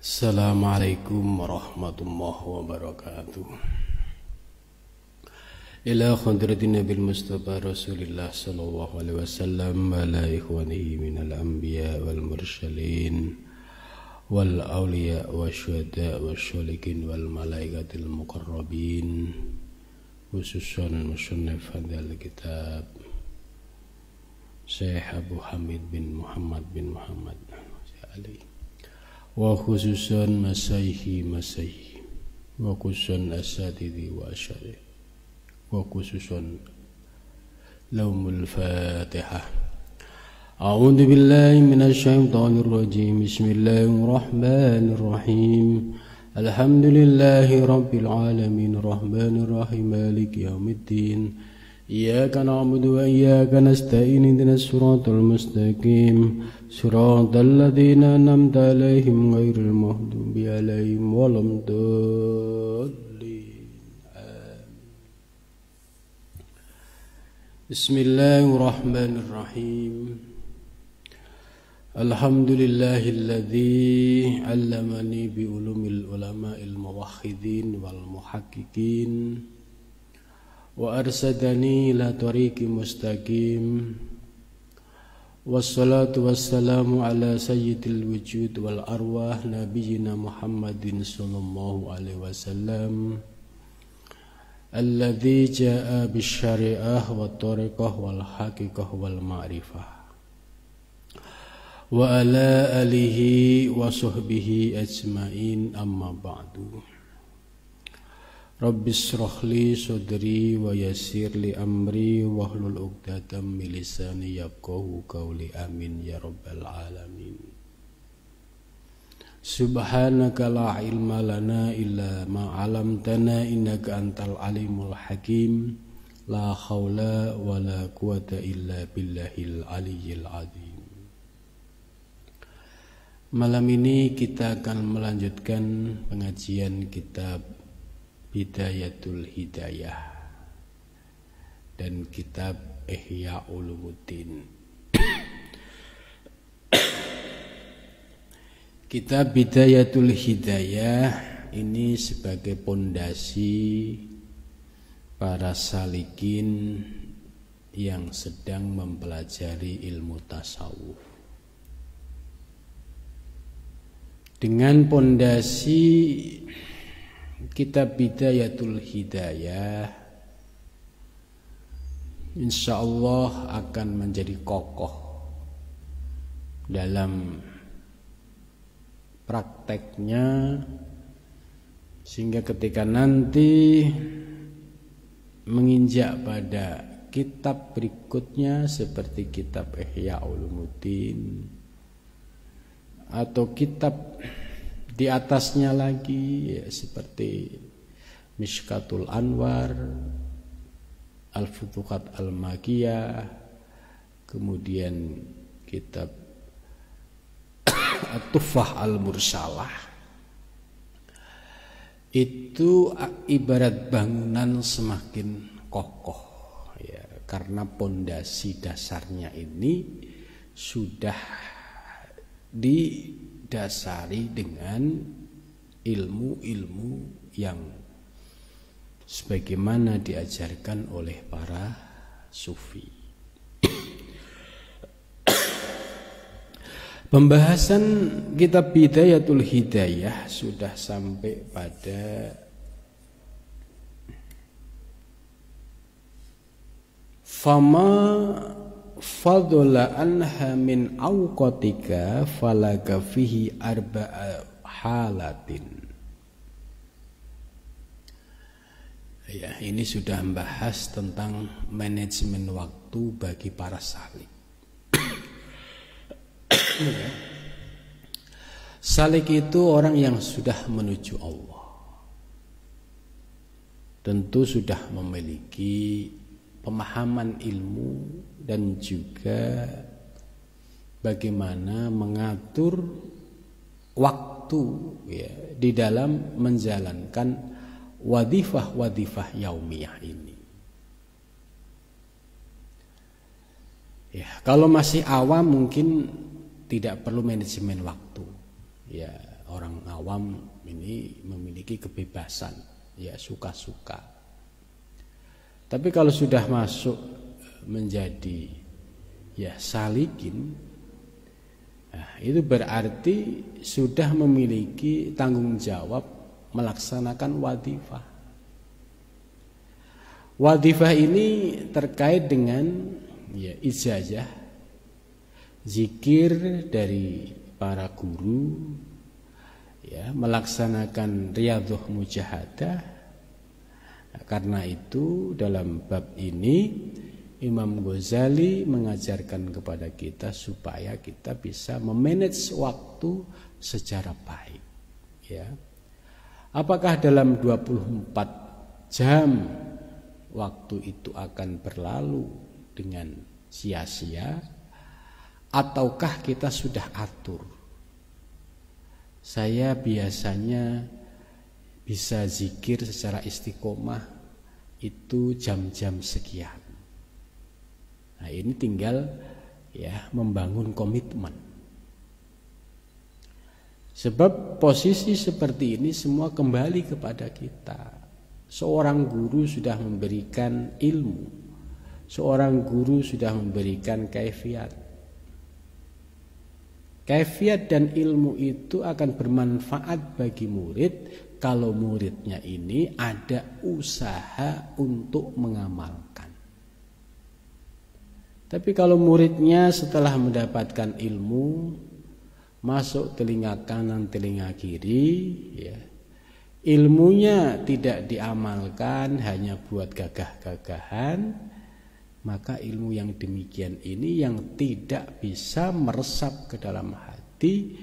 Assalamualaikum warahmatullahi wabarakatuh. Ila khadratin Nabil Mustafa Rasulillah sallallahu alaihi wasallam wa ala ikhwanihi minal anbiya wal mursalin wal awliya wa syuhada wa syolikin wal malaikatil muqarrabin, khususan musannif hadal kitab Syekh Abu Hamid bin Muhammad Ali, wa khususan masaihi wa khususan asatidhi wa asyari, wa khususan laumul fatihah. A'udzu billahi minasy syaithanir rajim. Bismillahirrahmanirrahim. Alhamdulillahi rabbil alamin, arrahmanir rahim, maliki yaumiddin. Iyyaka na'budu wa iyyaka nasta'in, ihdinas siratal mustaqim, siratal ladzina an'amta 'alaihim ghairil maghdubi 'alaihim waladdallin. Bismillahirrahmanirrahim. Alhamdulillahilladzi 'allamani bi ulumil ulama'il muwahhidin wal muhaqqiqin wa arsadani ila tariqi mustaqim. Wassalatu wassalamu ala sayyidil wujud wal arwah nabiyyina Muhammadin sallallahu alaihi wasallam alladzi jaa bisyari'ah wa tariqah wal haqiqah wal ma'rifah, wa ala alihi wa sahbihi ajmain, amma ba'du. Rabbi shrah li sadri wa yassir li amri wahlul 'uqdatam min lisani yafqahu qawli, amin ya rabbal alamin. Subhanaka la ilma lana illa ma 'allamtana innaka antal alimul hakim. La haula wa la quwata illa billahil aliyyil azim. Malam ini kita akan melanjutkan pengajian kitab Bidayatul Hidayah dan kitab Ihya Ulumuddin. Kitab Bidayatul Hidayah ini sebagai pondasi para salikin yang sedang mempelajari ilmu tasawuf. Dengan pondasi kitab Bidayatul Hidayah, insyaallah akan menjadi kokoh dalam prakteknya, sehingga ketika nanti menginjak pada kitab berikutnya seperti kitab Ihya Ulumuddin atau kitab di atasnya lagi ya, seperti Mishkatul Anwar, Al-Futuhat Al-Makiyah, kemudian kitab At-Tuffah Al-Mursalah, itu ibarat bangunan semakin kokoh ya, karena pondasi dasarnya ini sudah didasari dengan ilmu-ilmu yang sebagaimana diajarkan oleh para sufi. Pembahasan kitab Bidayatul Hidayah sudah sampai pada fama fadla anha min awqatika falaka fihi arba'a halatin. Ya, ini sudah membahas tentang manajemen waktu bagi para salik. Salik itu orang yang sudah menuju Allah, tentu sudah memiliki pemahaman ilmu dan juga bagaimana mengatur waktu ya, di dalam menjalankan wadifah-wadifah yaumiyah ini. Ya, kalau masih awam mungkin tidak perlu manajemen waktu. Ya, orang awam ini memiliki kebebasan, ya suka-suka. Tapi kalau sudah masuk menjadi ya salikin, nah, itu berarti sudah memiliki tanggung jawab melaksanakan wadifah. Wadifah ini terkait dengan ya ijazah, zikir dari para guru, ya melaksanakan riyadhah mujahadah. Nah, karena itu dalam bab ini Imam Ghazali mengajarkan kepada kita supaya kita bisa memanage waktu secara baik, ya. Apakah dalam 24 jam waktu itu akan berlalu dengan sia-sia, ataukah kita sudah atur? Saya biasanya bisa zikir secara istiqomah itu jam-jam sekian. Nah, ini tinggal ya membangun komitmen. Sebab posisi seperti ini semua kembali kepada kita. Seorang guru sudah memberikan ilmu, seorang guru sudah memberikan kaifiat. Kaifiat dan ilmu itu akan bermanfaat bagi murid kalau muridnya ini ada usaha untuk mengamalkan. Tapi kalau muridnya setelah mendapatkan ilmu masuk telinga kanan, telinga kiri, ya, ilmunya tidak diamalkan, hanya buat gagah-gagahan, maka ilmu yang demikian ini yang tidak bisa meresap ke dalam hati,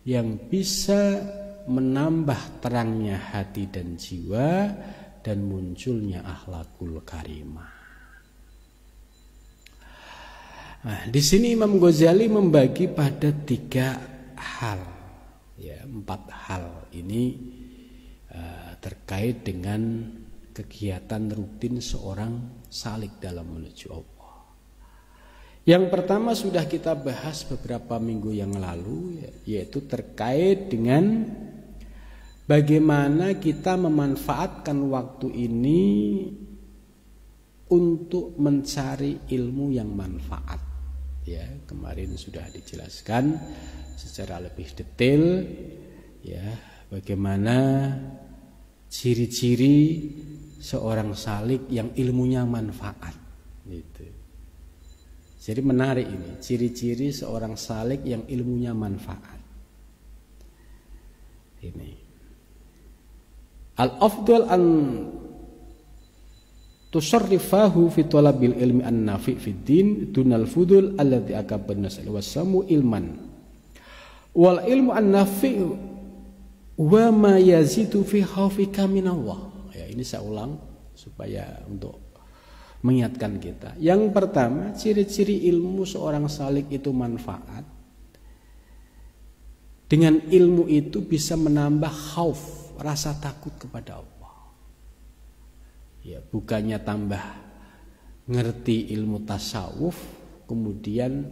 yang bisa menambah terangnya hati dan jiwa dan munculnya akhlakul karimah. Nah, di sini Imam Ghazali membagi pada 3 hal, ya 4 hal ini terkait dengan kegiatan rutin seorang salik dalam menuju Allah. Yang pertama sudah kita bahas beberapa minggu yang lalu, yaitu terkait dengan bagaimana kita memanfaatkan waktu ini untuk mencari ilmu yang manfaat. Ya, kemarin sudah dijelaskan secara lebih detail, ya, bagaimana ciri-ciri seorang salik yang ilmunya manfaat. Gitu. Jadi menarik ini, ciri-ciri seorang salik yang ilmunya manfaat. Ini. Al-afdal an tusarrifahu fi talabil ilmi an-nafi' fid din dunal fudul alladhi akabban nasal wasamu ilman. Wal ilmu an-nafi' wa ma yazidu fi khaufika minallah. Ya, ini saya ulang supaya untuk mengingatkan kita. Yang pertama, ciri-ciri ilmu seorang salik itu manfaat. Dengan ilmu itu bisa menambah khauf, rasa takut kepada Allah. Ya, bukannya tambah ngerti ilmu tasawuf, kemudian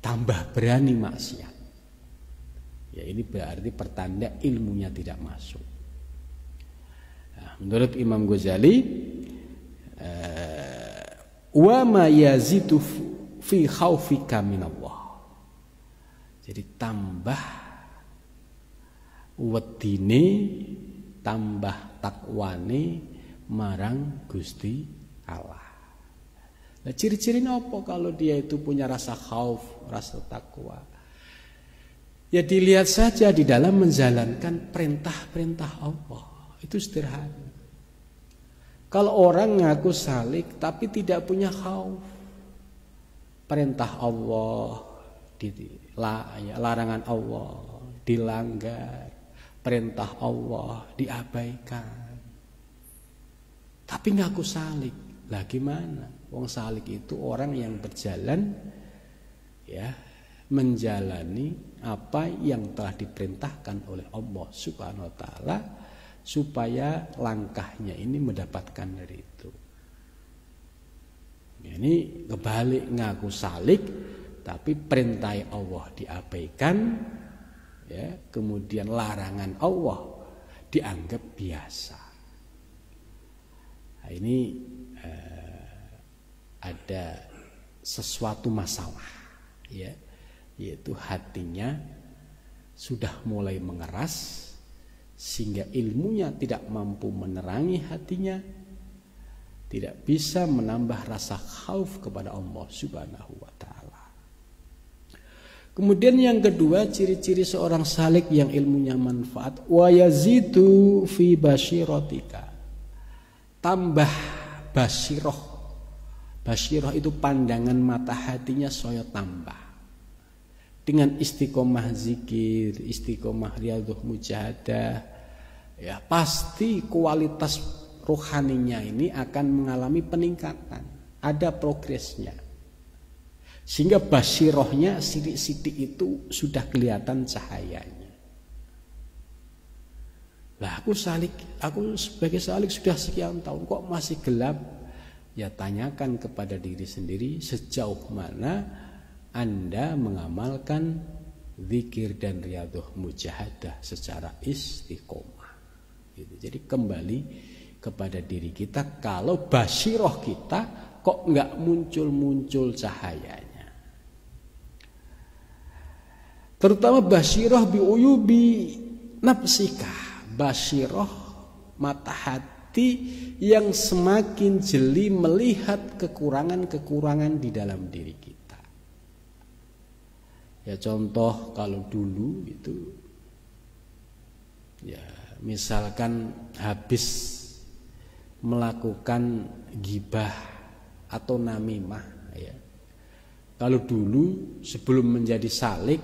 tambah berani maksiat. Ya, ini berarti pertanda ilmunya tidak masuk. Nah, menurut Imam Ghazali, wa ma yazidu fi khaufika minallah. Jadi tambah wedine, tambah takwane marang Gusti Allah. Nah, ciri-cirinya apa kalau dia itu punya rasa khauf, rasa takwa? Ya dilihat saja di dalam menjalankan perintah-perintah Allah. Itu sederhana. Kalau orang ngaku salik tapi tidak punya khauf, perintah Allah, larangan Allah dilanggar, perintah Allah diabaikan, tapi ngaku salik, lah gimana? Wong salik itu orang yang berjalan, ya, menjalani apa yang telah diperintahkan oleh Allah Subhanahu wa taala supaya langkahnya ini mendapatkan dari itu. Ini kebalik, ngaku salik tapi perintah Allah diabaikan, ya, kemudian larangan Allah dianggap biasa. Nah, ini ada sesuatu masalah, ya, yaitu hatinya sudah mulai mengeras sehingga ilmunya tidak mampu menerangi hatinya, tidak bisa menambah rasa khauf kepada Allah Subhanahu wa taala. Kemudian yang kedua, ciri-ciri seorang salik yang ilmunya manfaat, wa yazidu fi basyiratika. Tambah basyirah. Basyirah itu pandangan mata hatinya saya tambah. Dengan istiqomah zikir, istiqomah riyadhah mujahadah, ya pasti kualitas rohaninya ini akan mengalami peningkatan, ada progresnya. Sehingga basirohnya sidik-sidik itu sudah kelihatan cahayanya. Lah aku sebagai salik sudah sekian tahun kok masih gelap? Ya tanyakan kepada diri sendiri sejauh mana Anda mengamalkan zikir dan riyadhah mujahadah secara istiqomah. Gitu. Jadi kembali kepada diri kita, kalau basiroh kita kok nggak muncul-muncul cahayanya. Terutama basiroh biuyubi nafsika, basiroh mata hati yang semakin jeli melihat kekurangan-kekurangan di dalam diri kita. Ya contoh kalau dulu itu, ya misalkan habis melakukan ghibah atau namimah, ya. Kalau dulu sebelum menjadi salik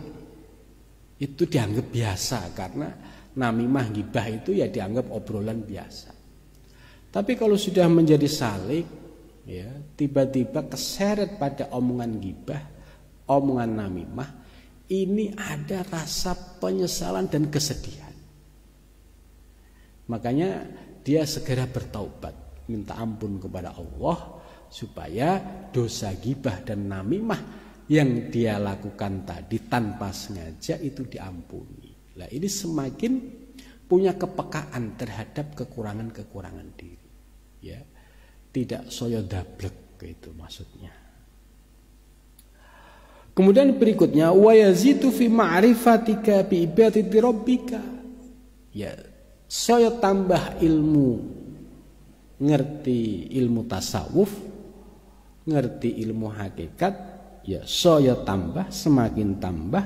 itu dianggap biasa, karena namimah ghibah itu ya dianggap obrolan biasa. Tapi kalau sudah menjadi salik, ya tiba-tiba keseret pada omongan ghibah, omongan namimah, ini ada rasa penyesalan dan kesedihan. Makanya dia segera bertaubat, minta ampun kepada Allah supaya dosa ghibah dan namimah yang dia lakukan tadi tanpa sengaja itu diampuni. Nah, ini semakin punya kepekaan terhadap kekurangan-kekurangan diri. Ya, tidak soyo dablek itu maksudnya. Kemudian berikutnya, wa yazidu fi ma'rifatika bi ibadati rabbika. Ya, saya tambah ilmu, ngerti ilmu tasawuf, ngerti ilmu hakikat, ya saya tambah, semakin tambah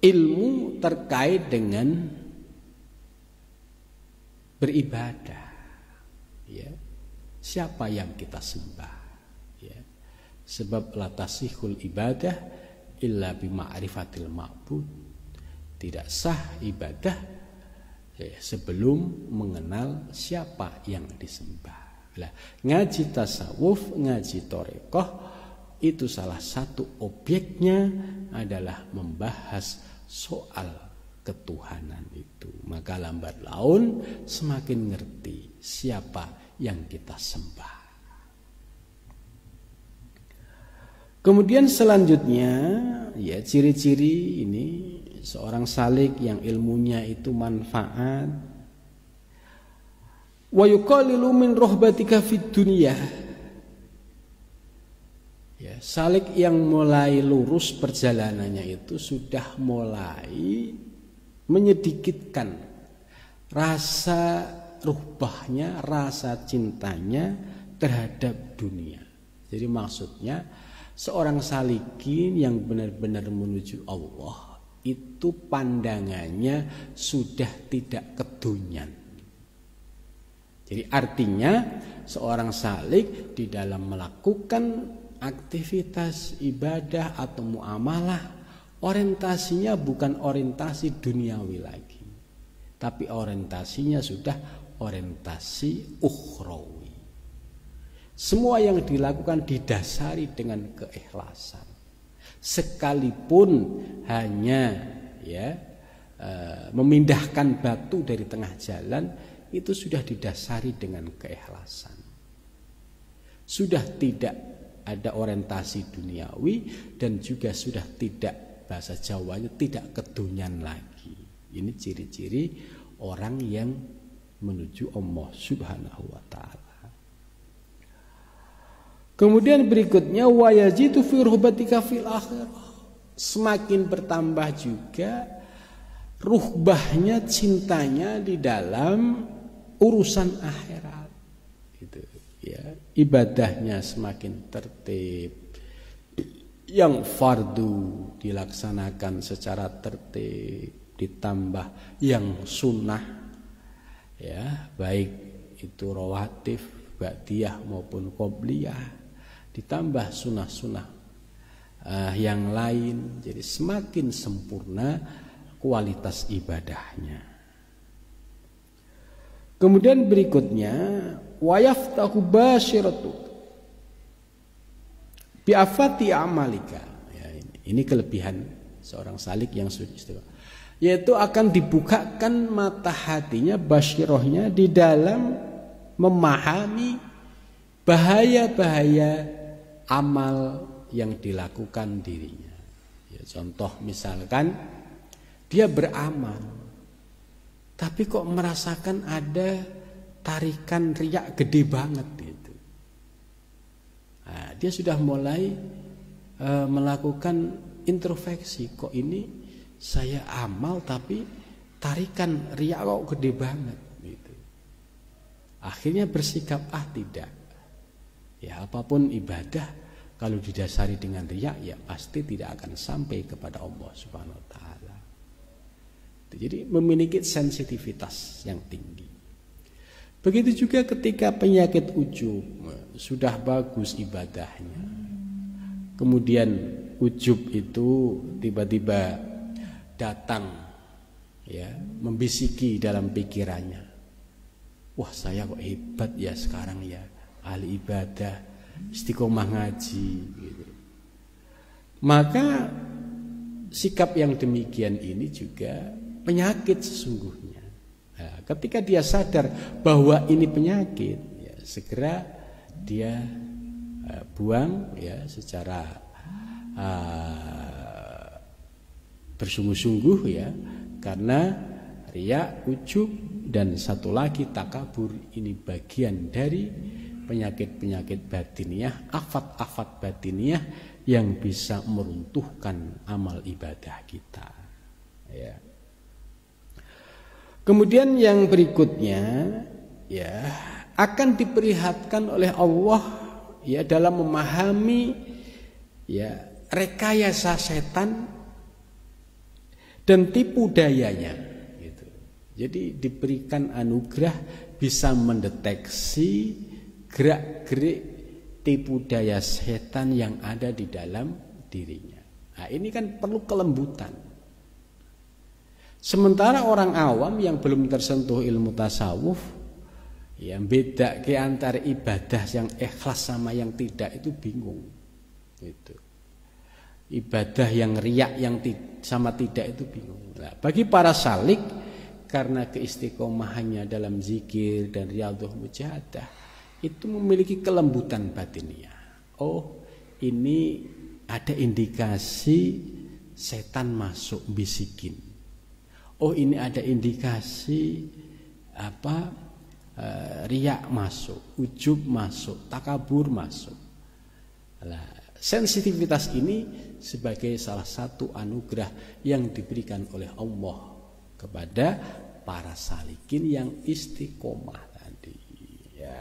ilmu terkait dengan beribadah. Ya, siapa yang kita sembah? Ya. Sebab la tasihul ibadah illa bima'rifatil ma'bud. Tidak sah ibadah sebelum mengenal siapa yang disembah. Nah, ngaji tasawuf, ngaji thariqah itu salah satu objeknya adalah membahas soal ketuhanan itu. Maka lambat laun semakin ngerti siapa yang kita sembah. Kemudian selanjutnya, ya ciri-ciri ini seorang salik yang ilmunya itu manfaat. Wa yuqalilu min rahbatika fid dunya. Ya, salik yang mulai lurus perjalanannya itu sudah mulai menyedikitkan rasa ruhbahnya, rasa cintanya terhadap dunia. Jadi maksudnya seorang salikin yang benar-benar menuju Allah itu pandangannya sudah tidak kedunian. Jadi artinya seorang salik di dalam melakukan aktivitas ibadah atau muamalah, orientasinya bukan orientasi duniawi lagi, tapi orientasinya sudah orientasi ukhrawi. Semua yang dilakukan didasari dengan keikhlasan. Sekalipun hanya memindahkan batu dari tengah jalan, itu sudah didasari dengan keikhlasan. Sudah tidak ada orientasi duniawi dan juga sudah tidak bahasa Jawanya tidak kedonyan lagi. Ini ciri-ciri orang yang menuju Allah Subhanahu wa taala. Kemudian berikutnya wa yajidu fi ruhbatika fil akhirah. Semakin bertambah juga ruhbahnya, cintanya di dalam urusan akhirat. Gitu ya. Ibadahnya semakin tertib. Yang fardu dilaksanakan secara tertib, ditambah yang sunnah ya, baik itu rawatib, ba'diyah maupun qobliyah, ditambah sunnah-sunnah yang lain, jadi semakin sempurna kualitas ibadahnya. Kemudian berikutnya wa yaftahu basyiratu bi'afati amalika ya, ini kelebihan seorang salik yang sudah istiqomah, yaitu akan dibukakan mata hatinya, basyirohnya di dalam memahami bahaya-bahaya amal yang dilakukan dirinya ya, contoh misalkan dia beramal tapi kok merasakan ada tarikan riak gede banget gitu. Nah, dia sudah mulai melakukan introspeksi, kok ini saya amal tapi tarikan riak kok gede banget gitu. Akhirnya bersikap tidak. Ya apapun ibadah kalau didasari dengan riak ya pasti tidak akan sampai kepada Allah Subhanahu wa taala. Jadi memiliki sensitivitas yang tinggi. Begitu juga ketika penyakit ujub, sudah bagus ibadahnya, kemudian ujub itu tiba-tiba datang ya, membisiki dalam pikirannya, wah saya kok hebat ya sekarang ya, ahli ibadah, istiqomah ngaji gitu. Maka sikap yang demikian ini juga penyakit sesungguhnya. Nah, ketika dia sadar bahwa ini penyakit, ya, segera dia buang ya secara bersungguh-sungguh ya, karena riya, ujub dan satu lagi takabur ini bagian dari penyakit-penyakit batiniah, afat-afat batiniah yang bisa meruntuhkan amal ibadah kita. Ya. Kemudian yang berikutnya ya akan diperlihatkan oleh Allah ya dalam memahami ya rekayasa setan dan tipu dayanya gitu. Jadi diberikan anugerah bisa mendeteksi gerak-gerik tipu daya setan yang ada di dalam dirinya. Nah, ini kan perlu kelembutan. Sementara orang awam yang belum tersentuh ilmu tasawuf, yang beda ke antara ibadah yang ikhlas sama yang tidak itu bingung. Itu ibadah yang riak yang sama tidak itu bingung. Nah, bagi para salik karena keistiqomahannya dalam zikir dan riyadhah mujahadah itu memiliki kelembutan batiniah. Oh, ini ada indikasi setan masuk bisikin. Oh ini ada indikasi riak masuk, ujub masuk, takabur masuk. Nah, sensitivitas ini sebagai salah satu anugerah yang diberikan oleh Allah kepada para salikin yang istiqomah tadi. Ya.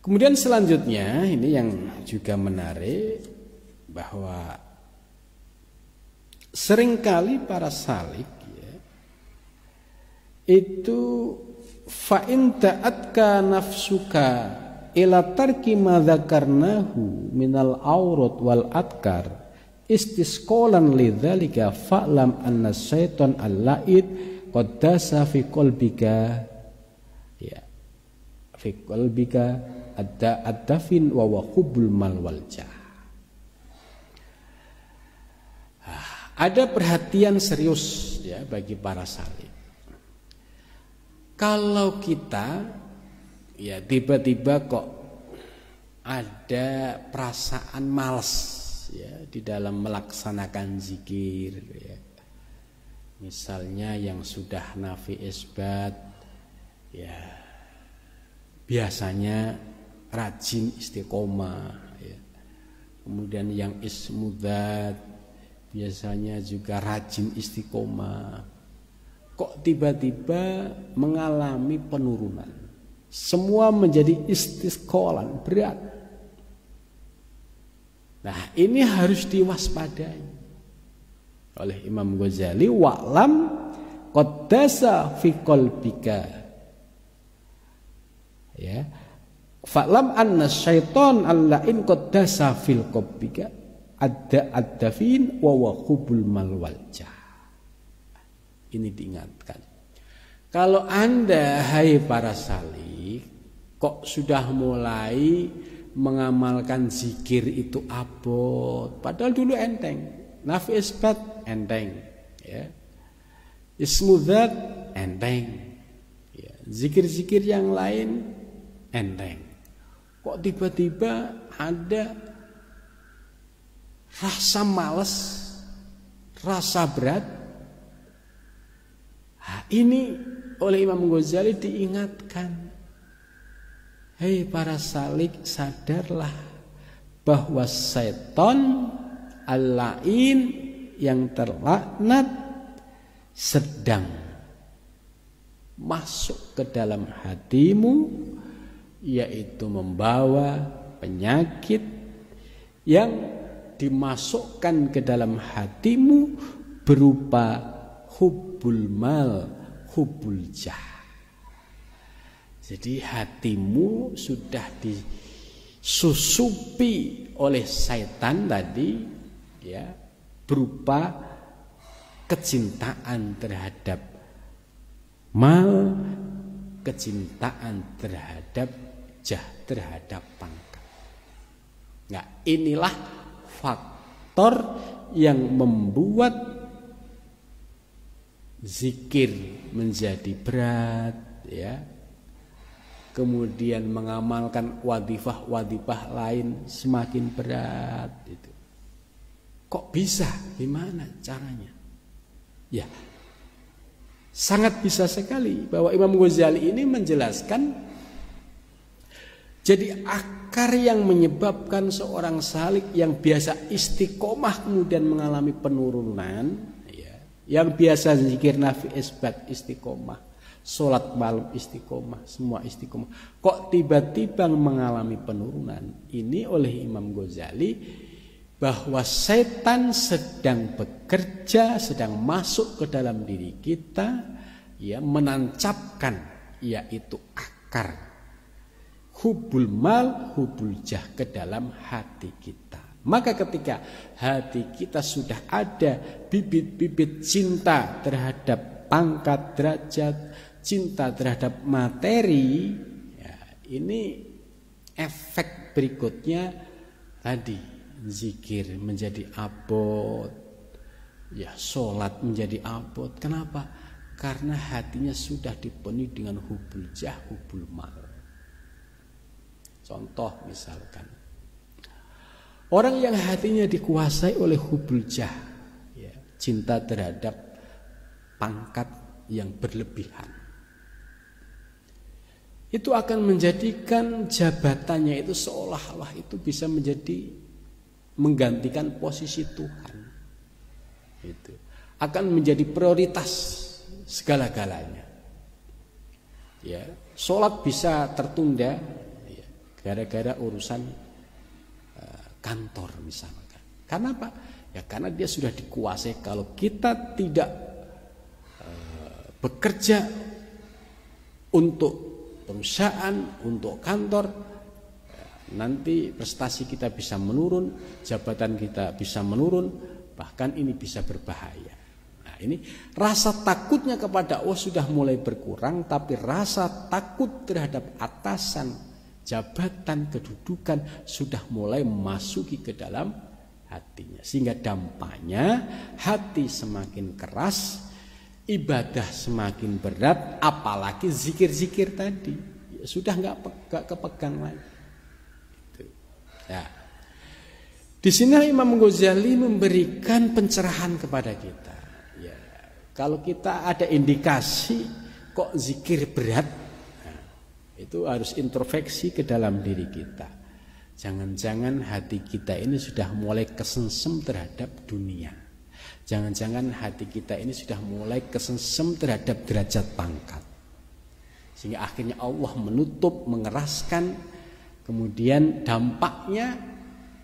Kemudian selanjutnya ini yang juga menarik bahwa seringkali para salik ya, itu fa in ta'atka nafsuka ila tarki ma dzakarnahu minal aurat wal adkar istisqalan lidzalika fa'lam anna syaitan al-la'id qad dasa fi qalbika ya fi qalbika ad-dafin wa hubbul mal wal jah. Ada perhatian serius ya bagi para salik. Kalau kita ya tiba-tiba kok ada perasaan malas ya di dalam melaksanakan zikir ya. Misalnya yang sudah nafi isbat ya biasanya rajin istiqomah ya. Kemudian yang ismudzat biasanya juga rajin istiqomah. Kok tiba-tiba mengalami penurunan? Semua menjadi istisqalan, berat. Nah, ini harus diwaspadai oleh Imam Ghazali. Wa'lam qaddasa fi qalbika. Ya. Fa'lam anna syaitan alla'in qaddasa fil qalbika ad-dafin wa hubul mal waljah. Ini diingatkan. Kalau Anda hai para salik kok sudah mulai mengamalkan zikir itu abot, padahal dulu enteng. Nafi isbat enteng ya. Ismudzat enteng ya. Zikir-zikir yang lain enteng. Kok tiba-tiba ada rasa malas, rasa berat? Nah, ini oleh Imam Ghazali diingatkan. Hei para salik, sadarlah bahwa setan al-la'in yang terlaknat sedang masuk ke dalam hatimu, yaitu membawa penyakit yang dimasukkan ke dalam hatimu berupa hubbul mal, hubbul jah. Jadi hatimu sudah disusupi oleh syaitan tadi ya, berupa kecintaan terhadap mal, kecintaan terhadap jah, terhadap pangkat. Nah, inilah faktor yang membuat zikir menjadi berat ya. Kemudian mengamalkan wadifah lain semakin berat itu. Kok bisa? Gimana caranya? Ya. Sangat bisa sekali bahwa Imam Ghazali ini menjelaskan jadi akar yang menyebabkan seorang salik yang biasa istiqomah kemudian mengalami penurunan. Yang biasa zikir nafi isbat istiqomah, sholat malam istiqomah, semua istiqomah, kok tiba-tiba mengalami penurunan? Ini oleh Imam Ghazali bahwa setan sedang bekerja, sedang masuk ke dalam diri kita ya, menancapkan yaitu akar hubul mal, hubul jah ke dalam hati kita. Maka ketika hati kita sudah ada bibit-bibit cinta terhadap pangkat, derajat, cinta terhadap materi, ya, ini efek berikutnya tadi zikir menjadi abot, ya sholat menjadi abot. Kenapa? Karena hatinya sudah dipenuhi dengan hubul jah, hubul mal. Contoh misalkan orang yang hatinya dikuasai oleh hubul jah, ya, cinta terhadap pangkat yang berlebihan, itu akan menjadikan jabatannya itu seolah-olah itu bisa menjadi menggantikan posisi Tuhan. Itu akan menjadi prioritas segala-galanya. Ya, sholat bisa tertunda ya, gara-gara urusan kantor misalkan. Karena apa? Ya karena dia sudah dikuasai. Kalau kita tidak bekerja untuk perusahaan, untuk kantor, nanti prestasi kita bisa menurun, jabatan kita bisa menurun, bahkan ini bisa berbahaya. Nah, ini rasa takutnya kepada Allah sudah mulai berkurang, tapi rasa takut terhadap atasan, jabatan, kedudukan sudah mulai memasuki ke dalam hatinya. Sehingga dampaknya hati semakin keras, ibadah semakin berat, apalagi zikir-zikir tadi sudah nggak kepegang lagi. Itu. Ya. Di sini Imam Ghazali memberikan pencerahan kepada kita. Ya, kalau kita ada indikasi kok zikir berat, nah, itu harus introspeksi ke dalam diri kita. Jangan-jangan hati kita ini sudah mulai kesengsem terhadap dunia. Jangan-jangan hati kita ini sudah mulai kesengsem terhadap derajat pangkat. Sehingga akhirnya Allah menutup, mengeraskan, kemudian dampaknya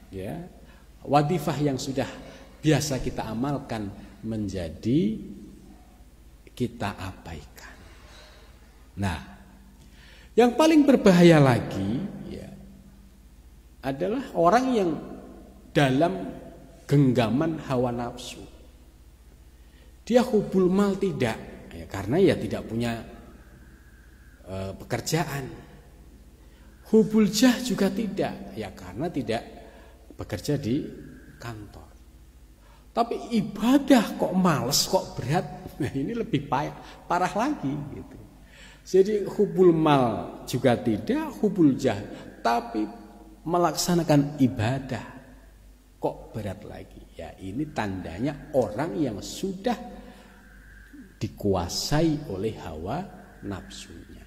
ya wadifah yang sudah biasa kita amalkan menjadi kita abaikan. Nah, yang paling berbahaya lagi ya adalah orang yang dalam genggaman hawa nafsu. Dia hubul mal tidak, ya, karena ya tidak punya pekerjaan. Hubul jah juga tidak, ya karena tidak bekerja di kantor. Tapi ibadah kok males, kok berat. Nah, ini lebih parah lagi gitu. Jadi hubul mal juga tidak, hubul jah, tapi melaksanakan ibadah kok berat lagi. Ya, ini tandanya orang yang sudah dikuasai oleh hawa nafsunya.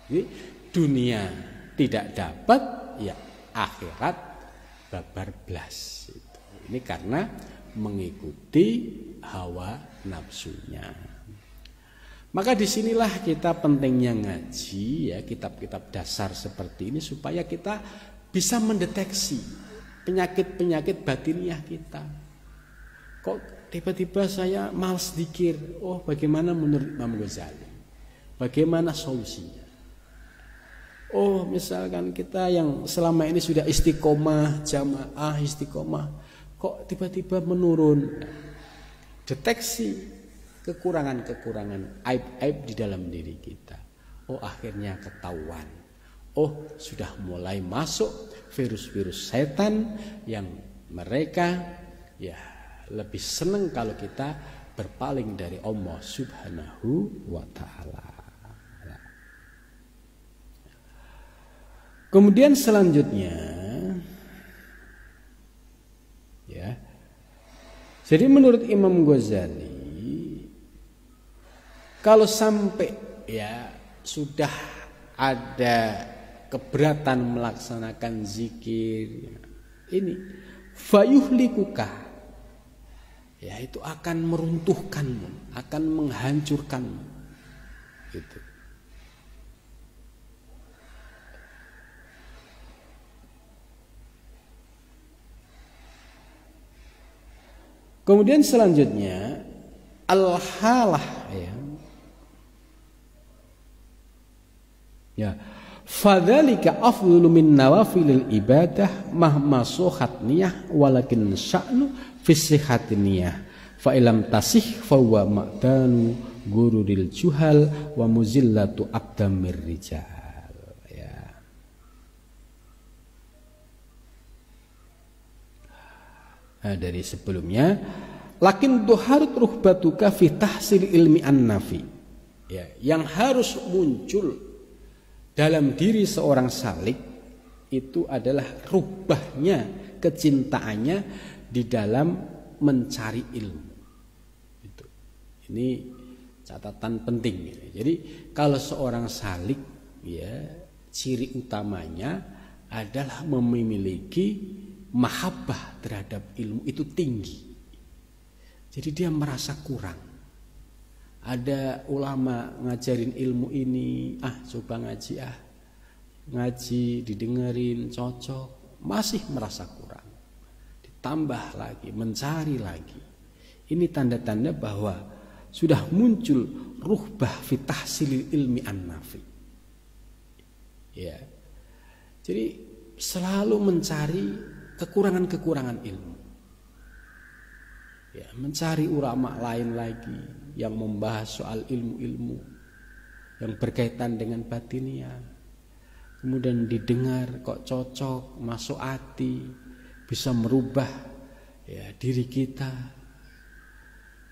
Jadi dunia tidak dapat, ya akhirat babar blas. Ini karena mengikuti hawa nafsunya. Maka disinilah kita pentingnya ngaji, ya kitab-kitab dasar seperti ini supaya kita bisa mendeteksi penyakit-penyakit batiniah kita. Kok tiba-tiba saya malas zikir? Oh, bagaimana menurut Imam Ghazali? Bagaimana solusinya? Oh, misalkan kita yang selama ini sudah istiqomah, jamaah istiqomah, kok tiba-tiba menurun? Deteksi kekurangan-kekurangan, aib-aib di dalam diri kita. Oh, akhirnya ketahuan. Oh, sudah mulai masuk virus-virus setan yang mereka ya lebih senang kalau kita berpaling dari Allah Subhanahu wa ta'ala. Kemudian selanjutnya ya. Jadi menurut Imam Ghazali kalau sampai ya sudah ada keberatan melaksanakan zikir ini fayuhlikuka, ya itu akan meruntuhkanmu, akan menghancurkanmu gitu. Kemudian selanjutnya al-halah ya fadzalika afdhalu min nawafilil ibadah mahma suhat niyah walakin sya'nu fi sihhatin niyah fa ilam tasih fa huwa ma'danu gururil juhal wa muzillatu aqdamir rijal ya. Nah, dari sebelumnya lakin tuharut ruhbatuka fi tahsil ilmi an-nafi ya, yang harus muncul dalam diri seorang salik itu adalah rubahnya kecintaannya di dalam mencari ilmu. Itu. Ini catatan penting. Jadi kalau seorang salik ya ciri utamanya adalah memiliki mahabbah terhadap ilmu itu tinggi. Jadi dia merasa kurang. Ada ulama ngajarin ilmu ini, coba ngaji ngaji didengerin cocok, masih merasa kurang, ditambah lagi, mencari lagi. Ini tanda-tanda bahwa sudah muncul ruhbah fi tahsilil ilmi an-nafi. Ya, jadi selalu mencari kekurangan-kekurangan ilmu. Ya, mencari ulama lain lagi yang membahas soal ilmu-ilmu yang berkaitan dengan batiniah. Kemudian didengar kok cocok, masuk hati, bisa merubah ya diri kita.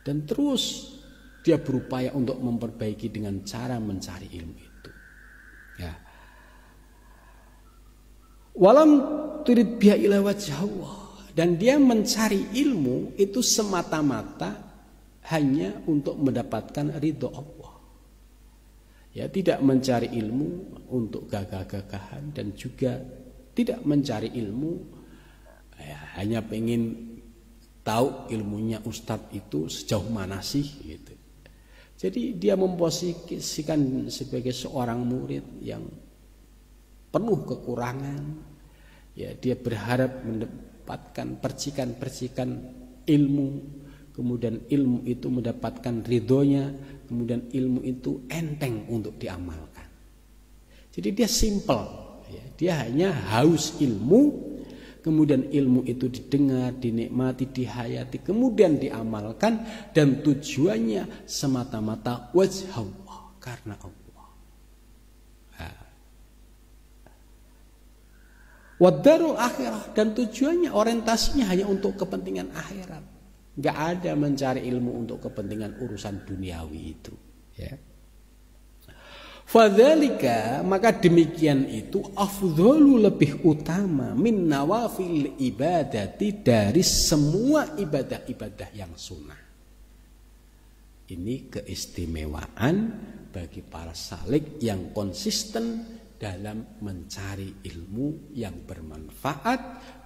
Dan terus dia berupaya untuk memperbaiki dengan cara mencari ilmu itu. Ya. Walam turid biha ila wajh Allah. Dan dia mencari ilmu itu semata-mata hanya untuk mendapatkan ridho Allah. Ya, tidak mencari ilmu untuk gagah-gagahan dan juga tidak mencari ilmu ya, hanya pengen tahu ilmunya ustadz itu sejauh mana sih gitu. Jadi dia memposisikan sebagai seorang murid yang penuh kekurangan. Ya, dia berharap mendapatkan percikan-percikan ilmu, kemudian ilmu itu mendapatkan ridhonya, kemudian ilmu itu enteng untuk diamalkan. Jadi dia simple, ya. Dia hanya haus ilmu, kemudian ilmu itu didengar, dinikmati, dihayati, kemudian diamalkan, dan tujuannya semata-mata wajh Allah, karena Allah. Wadarul akhirah, dan tujuannya orientasinya hanya untuk kepentingan akhirat. Gak ada mencari ilmu untuk kepentingan urusan duniawi itu. Ya. Fadzalika, maka demikian itu afdhalu, lebih utama min nawafil ibadati, dari semua ibadah-ibadah yang sunnah. Ini keistimewaan bagi para salik yang konsisten dalam mencari ilmu yang bermanfaat,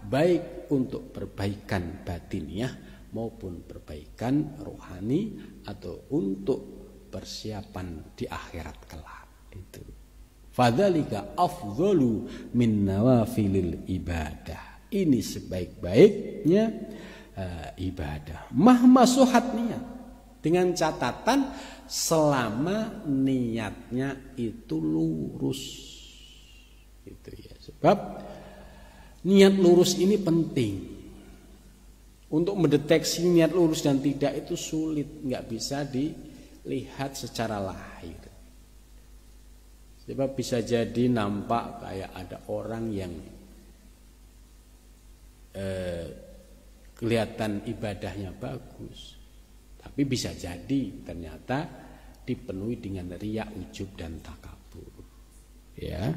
baik untuk perbaikan batiniah maupun perbaikan rohani, atau untuk persiapan di akhirat kelak. Itu fadzalika afdhalu min nawafilil ibadah. Ini sebaik-baiknya ibadah. Mahma suhat niat, dengan catatan selama niatnya itu lurus. Itu ya, sebab niat lurus ini penting. Untuk mendeteksi niat lurus dan tidak itu sulit, nggak bisa dilihat secara lahir. Sebab bisa jadi nampak kayak ada orang yang kelihatan ibadahnya bagus, tapi bisa jadi ternyata dipenuhi dengan riya, ujub, dan takabur. Ya.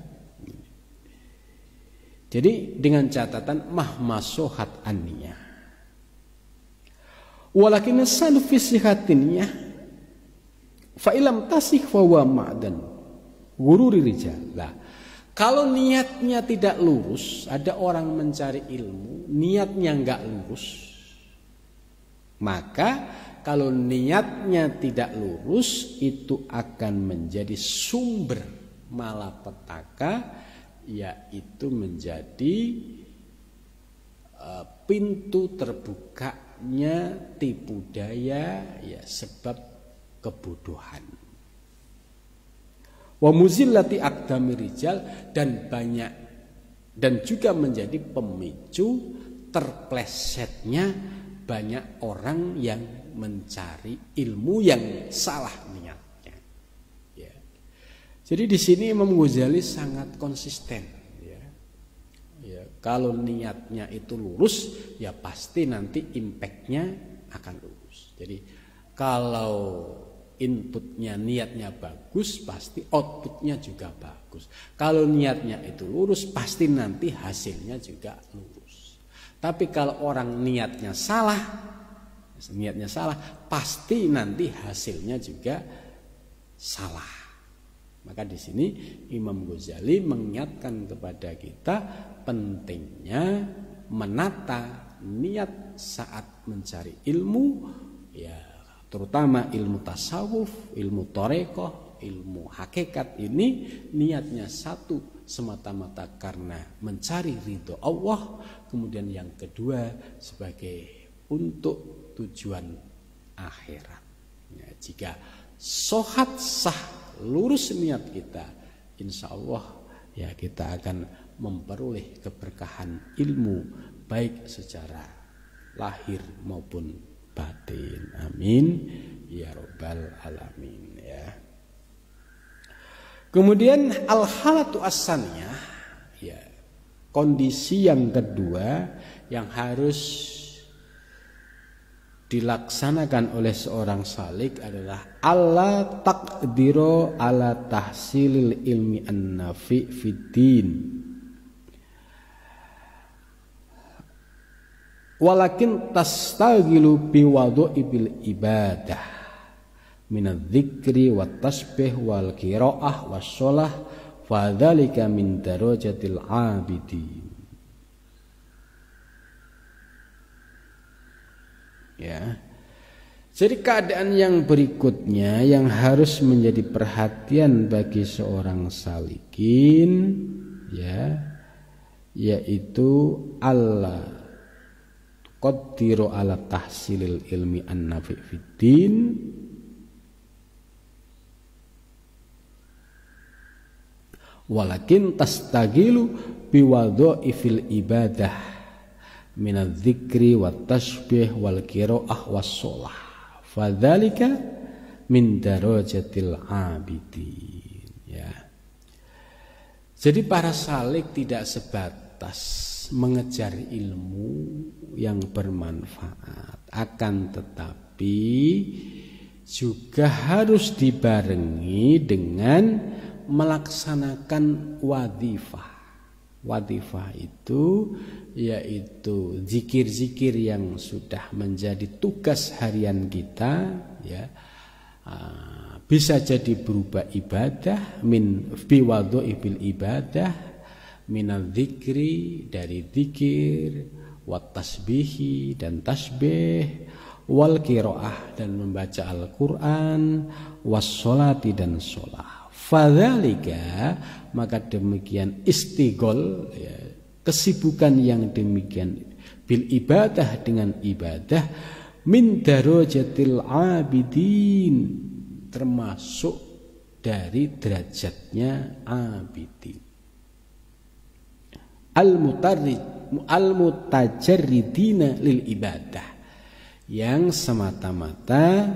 Jadi dengan catatan mahma sohat an-niyah. Walakin sal fi sihatin niyah fa ilam tasih fa huwa ma'dan gururi rijal. Lah, kalau niatnya tidak lurus, ada orang mencari ilmu, niatnya enggak lurus, maka kalau niatnya tidak lurus itu akan menjadi sumber malapetaka, yaitu menjadi pintu terbukanya tipu daya, ya, sebab kebodohan. Wa muzillati aqdami rijal, dan banyak, dan juga menjadi pemicu terplesetnya banyak orang yang mencari ilmu yang salah niatnya. Ya. Jadi di sini Imam Ghazali sangat konsisten. Ya. Ya, kalau niatnya itu lurus, ya pasti nanti impactnya akan lurus. Jadi kalau inputnya niatnya bagus, pasti outputnya juga bagus. Kalau niatnya itu lurus, pasti nanti hasilnya juga lurus. Tapi kalau orang niatnya salah, pasti nanti hasilnya juga salah. Maka di sini Imam Ghazali mengingatkan kepada kita pentingnya menata niat saat mencari ilmu, ya, terutama ilmu tasawuf, ilmu torekoh, ilmu hakikat ini niatnya satu, semata-mata karena mencari ridho Allah, kemudian yang kedua sebagai untuk tujuan akhirat. Ya, jika sohat sah lurus niat kita, insya Allah ya kita akan memperoleh keberkahan ilmu baik secara lahir maupun batin. Amin ya rabbal alamin. Ya. Kemudian al-halatu as-saniyah, ya, kondisi yang kedua yang harus dilaksanakan oleh seorang salik adalah alla taqdiro ala tahsilil ilmi an-nafi fiddin. walakin tastaghilu biwadhi'il ibadah minadz-dzikri wat tasbih wal qiraah was-shalah fadzalika min darajatil 'abidin. Ya. Jadi keadaan yang berikutnya yang harus menjadi perhatian bagi seorang salikin, ya, yaitu Allah qaddiru ala tahsilil ilmi an-nafi' fiddin walakin tastagilu biwadha'ifil ibadah minadz-dzikri wat tasbih wal qiraah was-shalah fadzalika min darajatil 'abidin. Ya. Jadi para salik tidak sebatas mengejar ilmu yang bermanfaat, akan tetapi juga harus dibarengi dengan melaksanakan wadhifah. Wadhifah itu yaitu zikir-zikir yang sudah menjadi tugas harian kita, ya. Bisa jadi berupa ibadah min biwadhi'il ibadah minal dzikri dari zikir wat tasbihi dan tasbih wal qiraah dan membaca Al-Qur'an was sholati dan sholat. Fadzalika maka demikian istighol, ya, kesibukan yang demikian bil ibadah dengan ibadah min darajatil 'abidin termasuk dari derajatnya abidin al-mutajarridina lil ibadah yang semata-mata,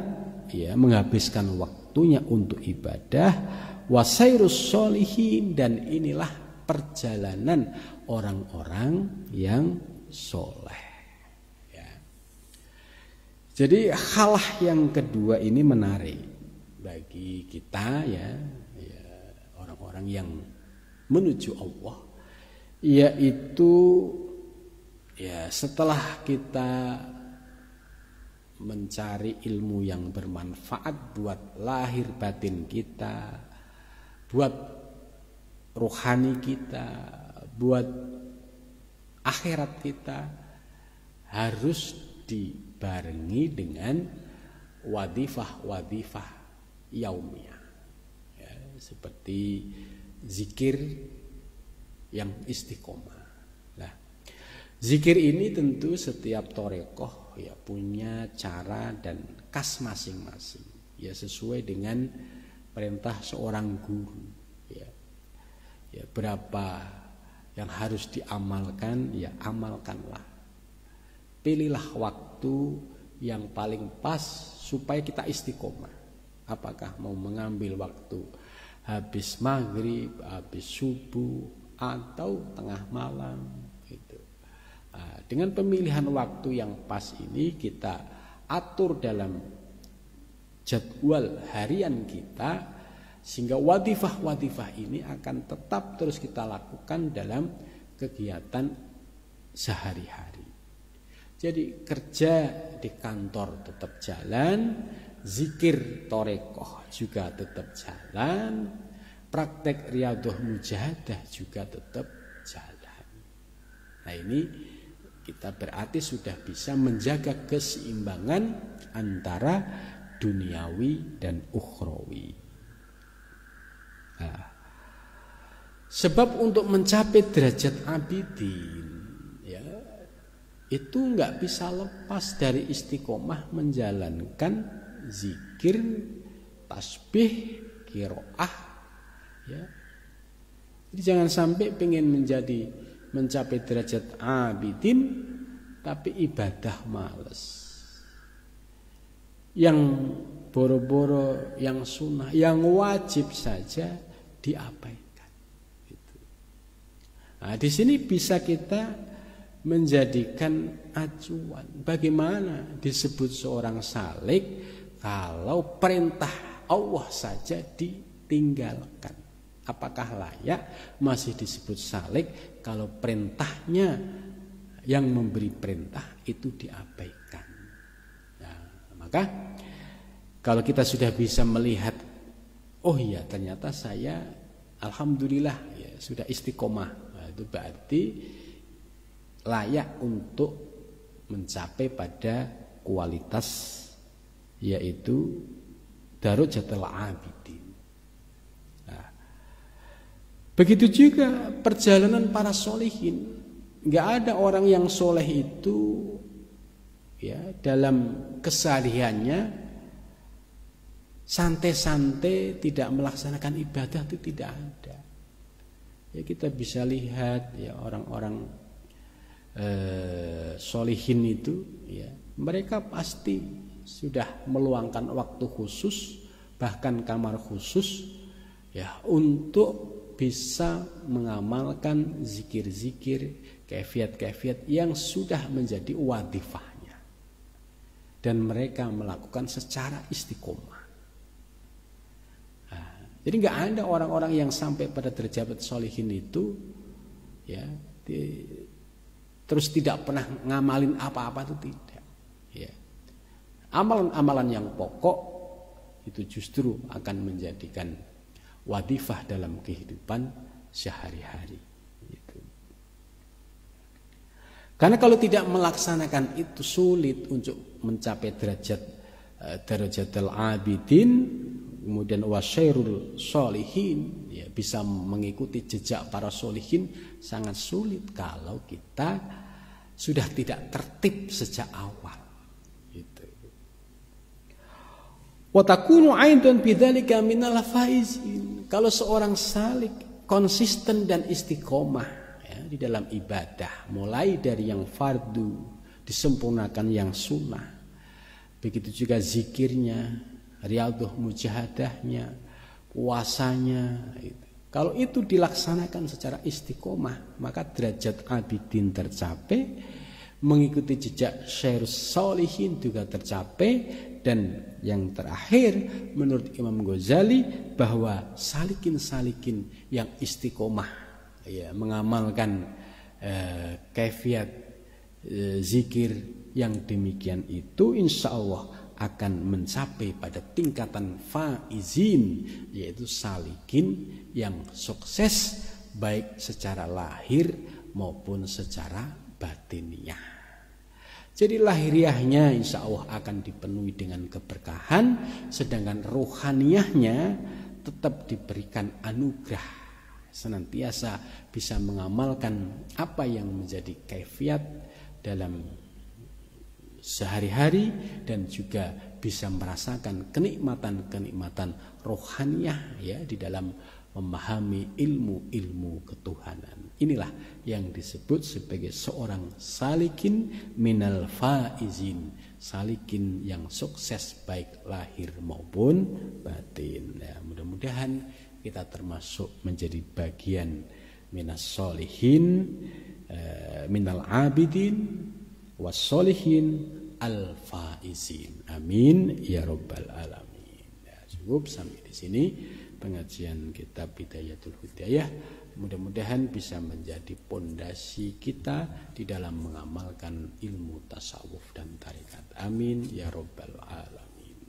ya, menghabiskan waktunya untuk ibadah wasairus sholihin dan inilah perjalanan orang-orang yang soleh. Ya. Jadi hal yang kedua ini menarik bagi kita, ya, orang-orang yang menuju Allah, yaitu, ya, setelah kita mencari ilmu yang bermanfaat buat lahir batin kita, buat rohani kita, buat akhirat kita, harus dibarengi dengan wadhifah yaumiyah, ya, seperti zikir yang istiqomah. Nah, zikir ini tentu setiap thariqah, ya, punya cara dan khas masing-masing, ya, sesuai dengan perintah seorang guru, ya. Ya, berapa yang harus diamalkan, ya, amalkanlah. Pilihlah waktu yang paling pas supaya kita istiqomah. Apakah mau mengambil waktu habis maghrib, habis subuh, atau tengah malam, gitu. Nah, dengan pemilihan waktu yang pas ini kita atur dalam jadwal harian kita, sehingga wadhifah ini akan tetap terus kita lakukan dalam kegiatan sehari-hari. Jadi kerja di kantor tetap jalan, zikir thariqah juga tetap jalan, praktek riyadhah mujahadah juga tetap jalan. Nah, ini kita berarti sudah bisa menjaga keseimbangan antara duniawi dan ukhrawi. Nah, sebab untuk mencapai derajat abidin, ya, itu nggak bisa lepas dari istiqomah menjalankan zikir, tasbih, qiraah, ya. Jadi jangan sampai pengen mencapai derajat abidin tapi ibadah males. Yang boro-boro, yang sunnah, yang wajib saja diabaikan. Gitu. Nah, di sini bisa kita menjadikan acuan bagaimana disebut seorang salik kalau perintah Allah saja ditinggalkan. Apakah layak masih disebut salik kalau perintahnya yang memberi perintah itu diabaikan. Nah, maka kalau kita sudah bisa melihat, oh iya ternyata saya alhamdulillah ya sudah istiqomah, nah, itu berarti layak untuk mencapai pada kualitas yaitu darajatul abidin. Nah, begitu juga perjalanan para sholihin. Nggak ada orang yang soleh itu ya dalam kesehariannya santai-santai tidak melaksanakan ibadah, itu tidak ada. Ya kita bisa lihat ya orang-orang sholihin itu ya mereka pasti sudah meluangkan waktu khusus, bahkan kamar khusus ya untuk bisa mengamalkan zikir-zikir, kaifiat-kaifiat yang sudah menjadi wadifahnya, dan mereka melakukan secara istiqomah. Nah, jadi nggak ada orang-orang yang sampai pada derajat sholihin itu ya terus tidak pernah ngamalin apa-apa, itu tidak. Ya. Amalan-amalan yang pokok itu justru akan menjadikan wadifah dalam kehidupan sehari-hari. Gitu. Karena kalau tidak melaksanakan itu sulit untuk mencapai darajatul abidin, kemudian wasyairul sholihin, ya, bisa mengikuti jejak para sholihin sangat sulit kalau kita sudah tidak tertib sejak awal. Gitu. Wa takunu aidan bidzalika minal faizin. Kalau seorang salik konsisten dan istiqomah ya, di dalam ibadah, mulai dari yang fardu disempurnakan yang sunnah, begitu juga zikirnya, riyadhah mujahadahnya, puasanya. Kalau itu dilaksanakan secara istiqomah, maka derajat abidin tercapai, mengikuti jejak syarus sholihin juga tercapai. Dan yang terakhir menurut Imam Ghazali bahwa salikin-salikin yang istiqomah ya, mengamalkan kaifiat zikir yang demikian itu insya Allah akan mencapai pada tingkatan faizin, yaitu salikin yang sukses baik secara lahir maupun secara batiniah. Jadi lahiriahnya insya Allah akan dipenuhi dengan keberkahan, sedangkan rohaniyahnya tetap diberikan anugerah, senantiasa bisa mengamalkan apa yang menjadi kaifiat dalam sehari-hari, dan juga bisa merasakan kenikmatan-kenikmatan rohaniyah ya di dalam memahami ilmu-ilmu ketuhanan. Inilah yang disebut sebagai seorang salikin minal faizin, salikin yang sukses baik lahir maupun batin. Ya, mudah-mudahan kita termasuk menjadi bagian minas solihin, minal abidin wassolihin al faizin. Amin ya rabbal alamin. Ya, cukup sampai di sini pengajian kitab Bidayatul Hidayah. Mudah-mudahan bisa menjadi pondasi kita di dalam mengamalkan ilmu tasawuf dan tarekat. Amin ya rabbal alamin.